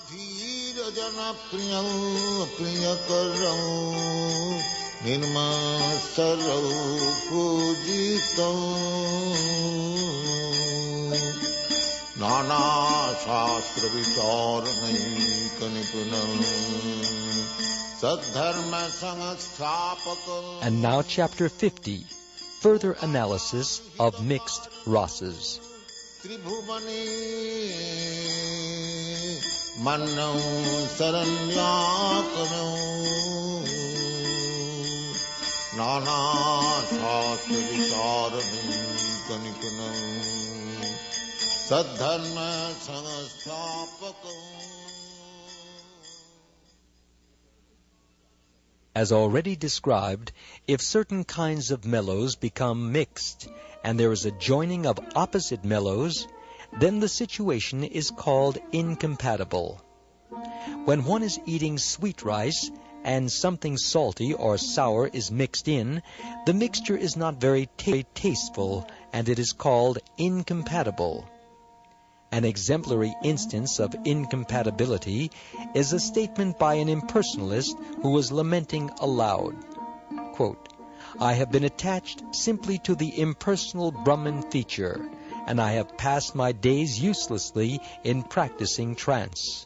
धीर जन प्रियं प्रियकरं निर्मत्सरं पूजितं नाना शास्त्र विचारणैकनिपुणं सद्धर्म संस्थापकं. And now chapter 50, further analysis of mixed rasas. त्रिभुवने मन्नौ शरण्याकरौ नाना शास्त्र विचारणैकनिपुणं सद्धर्म संस्थापकौ. As already described, if certain kinds of mellows become mixed and there is a joining of opposite mellows, then the situation is called incompatible. When one is eating sweet rice and something salty or sour is mixed in, the mixture is not very tasteful and it is called incompatible. An exemplary instance of incompatibility is a statement by an impersonalist who was lamenting aloud, quote, "I have been attached simply to the impersonal Brahman feature, and I have passed my days uselessly in practicing trance.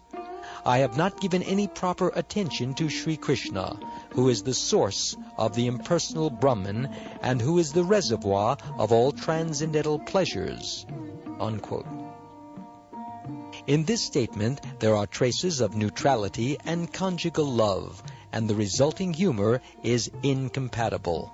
I have not given any proper attention to Sri Krishna, who is the source of the impersonal Brahman and who is the reservoir of all transcendental pleasures." Unquote. In this statement, there are traces of neutrality and conjugal love, and the resulting humor is incompatible.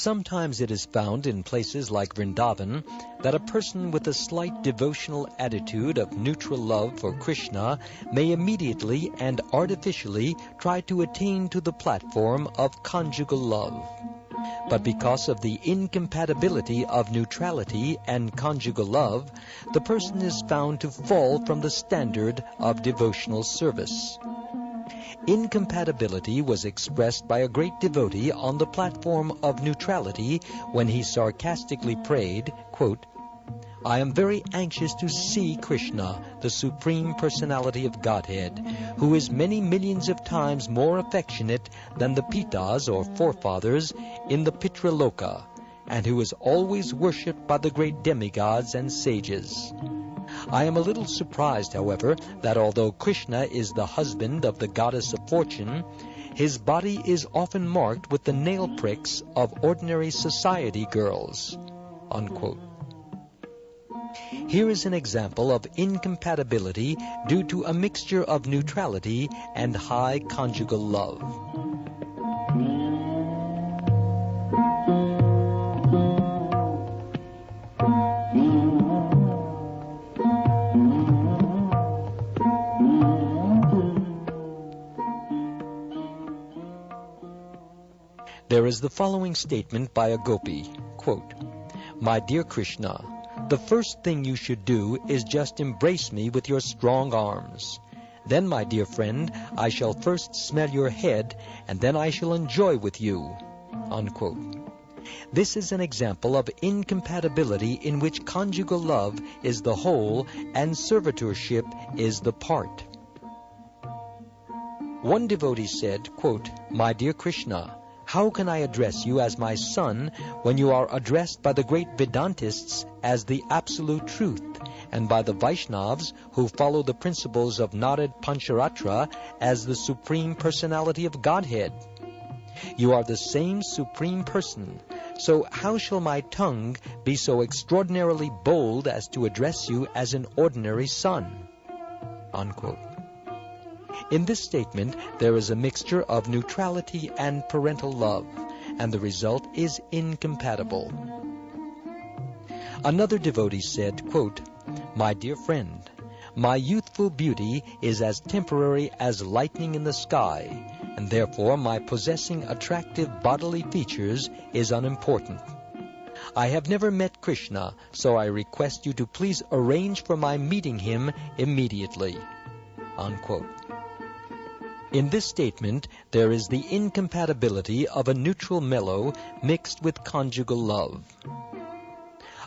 Sometimes it is found in places like Vrindavan that a person with a slight devotional attitude of neutral love for Krishna may immediately and artificially try to attain to the platform of conjugal love. But because of the incompatibility of neutrality and conjugal love, the person is found to fall from the standard of devotional service. Incompatibility was expressed by a great devotee on the platform of neutrality when he sarcastically prayed, quote, "I am very anxious to see Krishna, the Supreme Personality of Godhead, who is many millions of times more affectionate than the Pitas or forefathers in the Pitraloka, and who is always worshipped by the great demigods and sages. I am a little surprised, however, that although Krishna is the husband of the goddess of fortune, his body is often marked with the nail pricks of ordinary society girls." Unquote. Here is an example of incompatibility due to a mixture of neutrality and high conjugal love. There is the following statement by a gopi, quote, "My dear Krishna, the first thing you should do is just embrace me with your strong arms. Then, my dear friend, I shall first smell your head, and then I shall enjoy with you." Unquote. This is an example of incompatibility in which conjugal love is the whole and servitorship is the part. One devotee said, quote, "My dear Krishna, how can I address you as my son when you are addressed by the great Vedantists as the absolute truth, and by the Vaishnavas who follow the principles of Narad Pancharatra as the Supreme Personality of Godhead? You are the same Supreme Person, so how shall my tongue be so extraordinarily bold as to address you as an ordinary son?" Unquote. In this statement, there is a mixture of neutrality and parental love, and the result is incompatible. Another devotee said, quote, "My dear friend, my youthful beauty is as temporary as lightning in the sky, and therefore my possessing attractive bodily features is unimportant. I have never met Krishna, so I request you to please arrange for my meeting him immediately." Unquote. In this statement, there is the incompatibility of a neutral mellow mixed with conjugal love.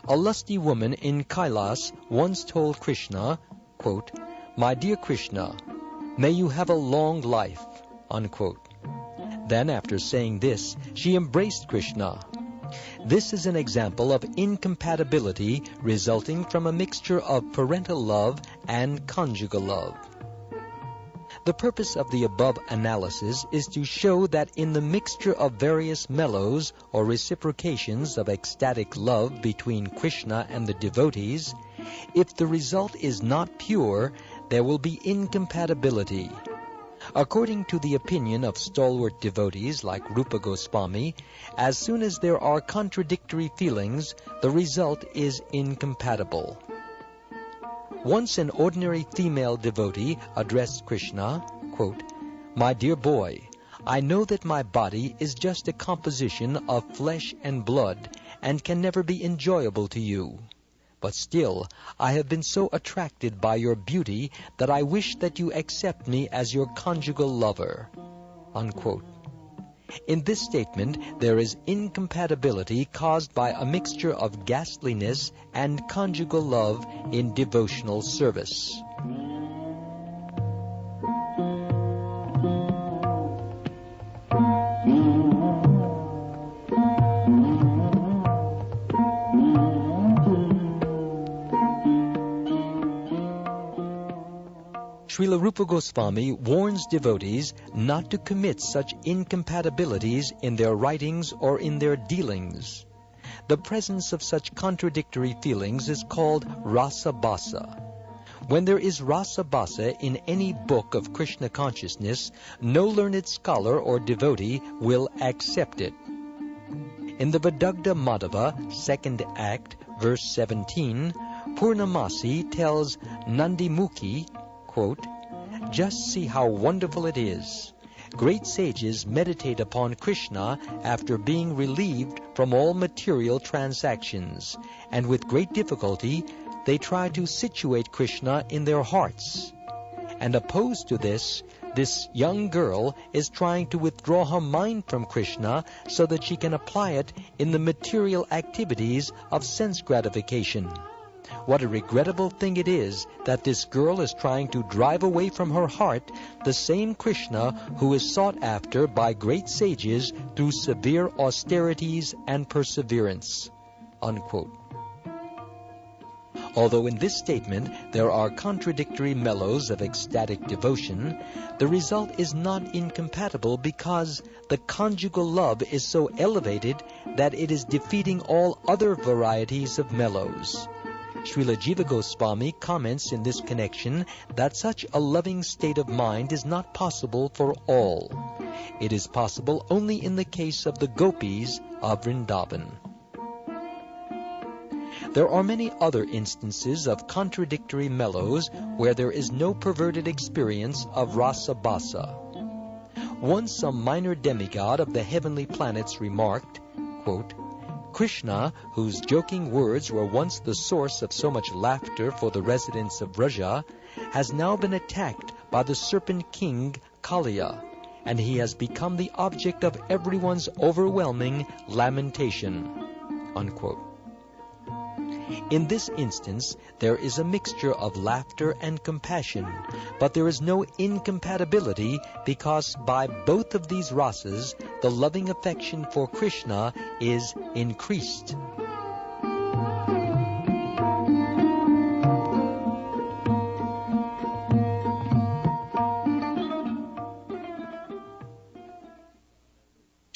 A lusty woman in Kailas once told Krishna, quote, "My dear Krishna, may you have a long life." Unquote. Then, after saying this, she embraced Krishna. This is an example of incompatibility resulting from a mixture of parental love and conjugal love. The purpose of the above analysis is to show that in the mixture of various mellows or reciprocations of ecstatic love between Krishna and the devotees, if the result is not pure, there will be incompatibility. According to the opinion of stalwart devotees like Rupa Goswami, as soon as there are contradictory feelings, the result is incompatible. Once an ordinary female devotee addressed Krishna, quote, "My dear boy, I know that my body is just a composition of flesh and blood and can never be enjoyable to you. But still, I have been so attracted by your beauty that I wish that you accept me as your conjugal lover." Unquote. In this statement, there is incompatibility caused by a mixture of ghastliness and conjugal love in devotional service. Srila Rupa Goswami warns devotees not to commit such incompatibilities in their writings or in their dealings. The presence of such contradictory feelings is called rasa basa. When there is rasa basa in any book of Krishna consciousness, no learned scholar or devotee will accept it. In the Vidagdha Madhava, 2nd Act, verse 17, Purnamasi tells Nandimukhi, quote, "Just see how wonderful it is. Great sages meditate upon Krishna after being relieved from all material transactions, and with great difficulty they try to situate Krishna in their hearts. And opposed to this young girl is trying to withdraw her mind from Krishna so that she can apply it in the material activities of sense gratification. What a regrettable thing it is that this girl is trying to drive away from her heart the same Krishna who is sought after by great sages through severe austerities and perseverance." Unquote. Although in this statement there are contradictory mellows of ecstatic devotion, the result is not incompatible because the conjugal love is so elevated that it is defeating all other varieties of mellows. Srila Jiva Goswami comments in this connection that such a loving state of mind is not possible for all. It is possible only in the case of the gopis of Vrindavan. There are many other instances of contradictory mellows where there is no perverted experience of rasa basa. Once some minor demigod of the heavenly planets remarked, quote, "Krishna, whose joking words were once the source of so much laughter for the residents of Vraja, has now been attacked by the serpent king Kaliya, and he has become the object of everyone's overwhelming lamentation." Unquote. In this instance, there is a mixture of laughter and compassion, but there is no incompatibility because by both of these rasas, the loving affection for Krishna is increased.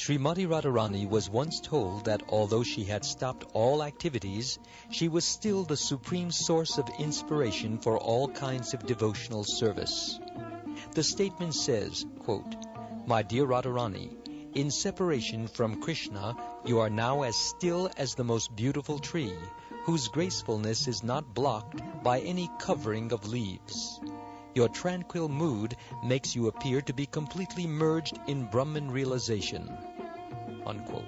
Srimati Radharani was once told that although she had stopped all activities, she was still the supreme source of inspiration for all kinds of devotional service. The statement says, quote, "My dear Radharani, in separation from Krishna, you are now as still as the most beautiful tree, whose gracefulness is not blocked by any covering of leaves. Your tranquil mood makes you appear to be completely merged in Brahman realization." Unquote.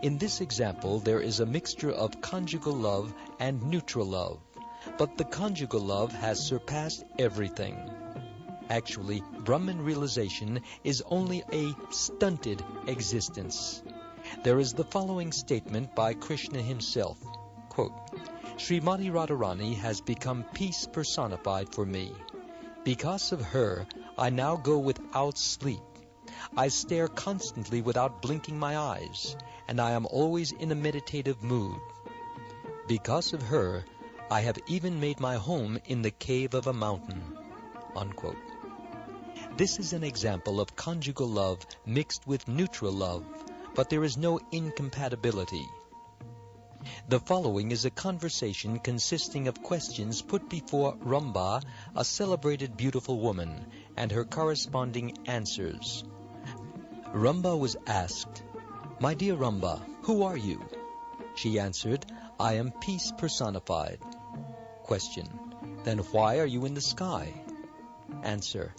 In this example, there is a mixture of conjugal love and neutral love, but the conjugal love has surpassed everything. Actually, Brahman realization is only a stunted existence. There is the following statement by Krishna himself, quote, "Srimati Radharani has become peace personified for me. Because of her, I now go without sleep. I stare constantly without blinking my eyes, and I am always in a meditative mood. Because of her, I have even made my home in the cave of a mountain." Unquote. This is an example of conjugal love mixed with neutral love, but there is no incompatibility. The following is a conversation consisting of questions put before Ramba, a celebrated beautiful woman, and her corresponding answers. Ramba was asked, "My dear Ramba, who are you?" She answered, "I am peace personified." Question, "Then why are you in the sky?" Answer,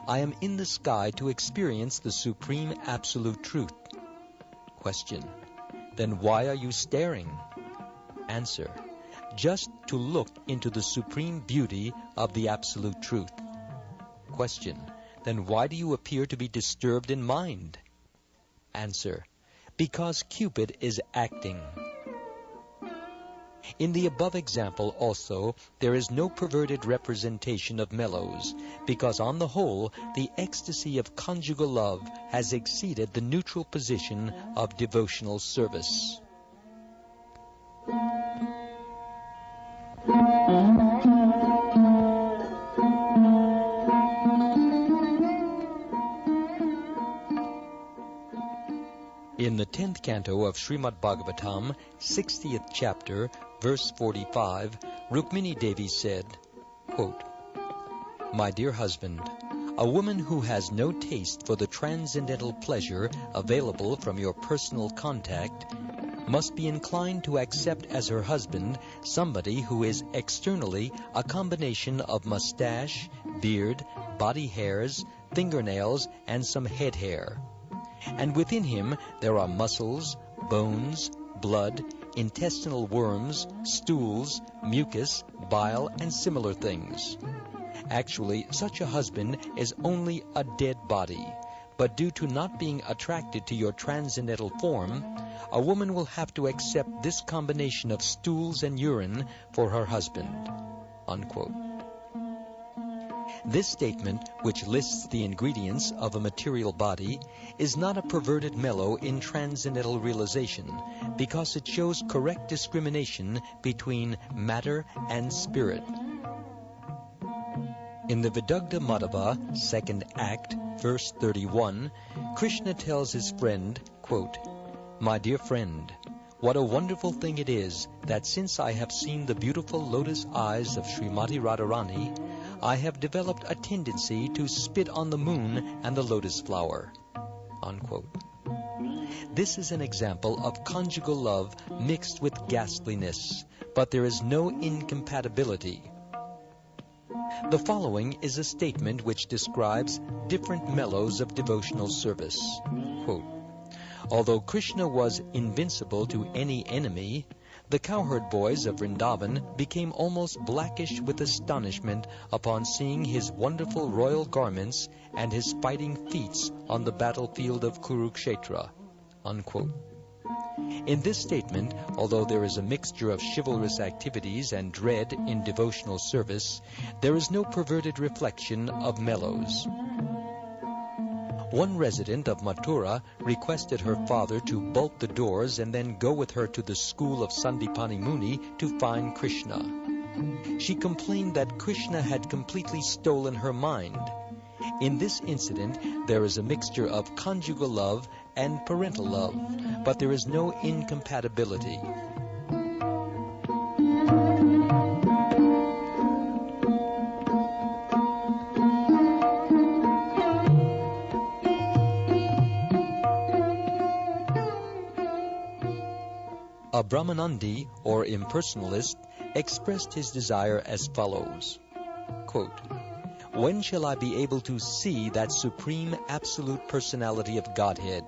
"I am in the sky to experience the supreme absolute truth." Question, "Then why are you staring?" Answer, "Just to look into the supreme beauty of the absolute truth." Question, "Then why do you appear to be disturbed in mind?" Answer, "Because Cupid is acting." In the above example also, there is no perverted representation of mellows, because on the whole, the ecstasy of conjugal love has exceeded the neutral position of devotional service. In the 10th canto of Srimad Bhagavatam, 60th chapter, verse 45, Rukmini Devi said, quote, "My dear husband, a woman who has no taste for the transcendental pleasure available from your personal contact must be inclined to accept as her husband somebody who is externally a combination of mustache, beard, body hairs, fingernails, and some head hair. And within him there are muscles, bones, blood, intestinal worms, stools, mucus, bile, and similar things. Actually, such a husband is only a dead body, but due to not being attracted to your transcendental form, a woman will have to accept this combination of stools and urine for her husband." Unquote. This statement, which lists the ingredients of a material body, is not a perverted mellow in transcendental realization, because it shows correct discrimination between matter and spirit. In the Vidagdha Madhava, 2nd Act, verse 31, Krishna tells his friend, quote, "My dear friend, what a wonderful thing it is that since I have seen the beautiful lotus eyes of Srimati Radharani, I have developed a tendency to spit on the moon and the lotus flower." Unquote. This is an example of conjugal love mixed with ghastliness, but there is no incompatibility. The following is a statement which describes different mellows of devotional service. Quote, "Although Krishna was invincible to any enemy, the cowherd boys of Vrindavan became almost blackish with astonishment upon seeing his wonderful royal garments and his fighting feats on the battlefield of Kurukshetra." Unquote. In this statement, although there is a mixture of chivalrous activities and dread in devotional service, there is no perverted reflection of mellows. One resident of Mathura requested her father to bolt the doors and then go with her to the school of Sandipani Muni to find Krishna. She complained that Krishna had completely stolen her mind. In this incident, there is a mixture of conjugal love and parental love, but there is no incompatibility. A Brahmanandi, or impersonalist, expressed his desire as follows, quote, "When shall I be able to see that supreme absolute personality of Godhead,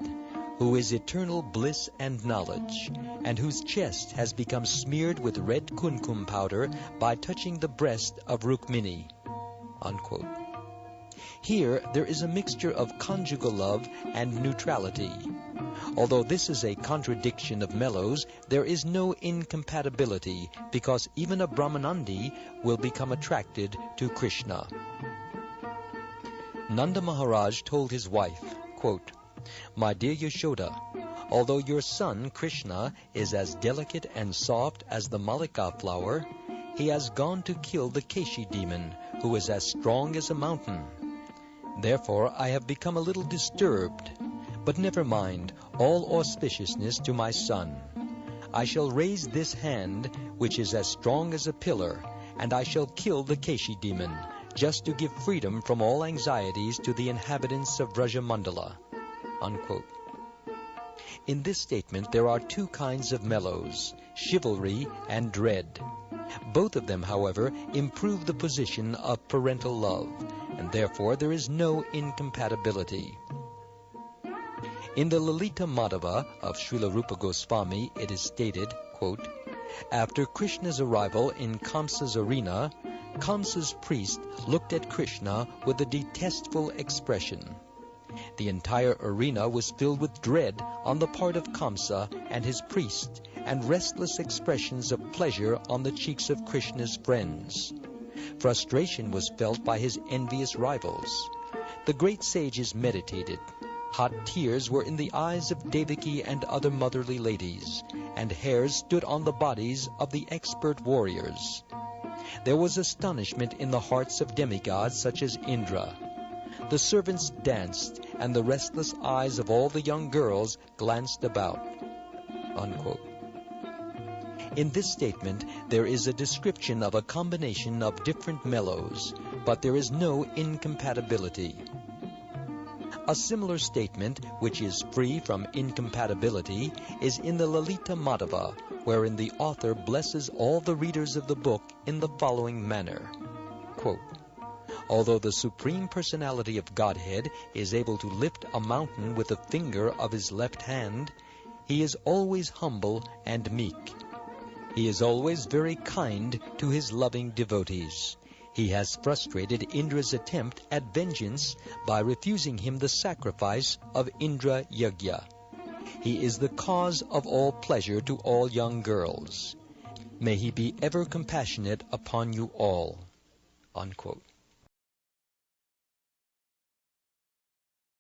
who is eternal bliss and knowledge, and whose chest has become smeared with red kumkum powder by touching the breast of Rukmini?" Unquote. Here there is a mixture of conjugal love and neutrality. Although this is a contradiction of mellows, there is no incompatibility, because even a Brahmanandi will become attracted to Krishna. Nanda Maharaj told his wife, quote, "My dear Yashoda, although your son Krishna is as delicate and soft as the malika flower, he has gone to kill the Keshi demon, who is as strong as a mountain. Therefore I have become a little disturbed. But never mind, all auspiciousness to my son. I shall raise this hand, which is as strong as a pillar, and I shall kill the Keshi demon, just to give freedom from all anxieties to the inhabitants of Vrajamandala." Unquote. In this statement there are two kinds of mellows, chivalry and dread. Both of them, however, improve the position of parental love, and therefore there is no incompatibility. In the Lalita Madhava of Srila Rupa Goswami, it is stated, quote, "After Krishna's arrival in Kamsa's arena, Kamsa's priest looked at Krishna with a detestful expression. The entire arena was filled with dread on the part of Kamsa and his priest, and restless expressions of pleasure on the cheeks of Krishna's friends. Frustration was felt by his envious rivals. The great sages meditated. Hot tears were in the eyes of Devaki and other motherly ladies, and hairs stood on the bodies of the expert warriors. There was astonishment in the hearts of demigods such as Indra. The servants danced, and the restless eyes of all the young girls glanced about." Unquote. In this statement, there is a description of a combination of different mellows, but there is no incompatibility. A similar statement, which is free from incompatibility, is in the Lalita Madhava, wherein the author blesses all the readers of the book in the following manner, quote, "Although the Supreme Personality of Godhead is able to lift a mountain with the finger of his left hand, he is always humble and meek. He is always very kind to his loving devotees. He has frustrated Indra's attempt at vengeance by refusing him the sacrifice of Indra Yagya. He is the cause of all pleasure to all young girls. May he be ever compassionate upon you all." Unquote.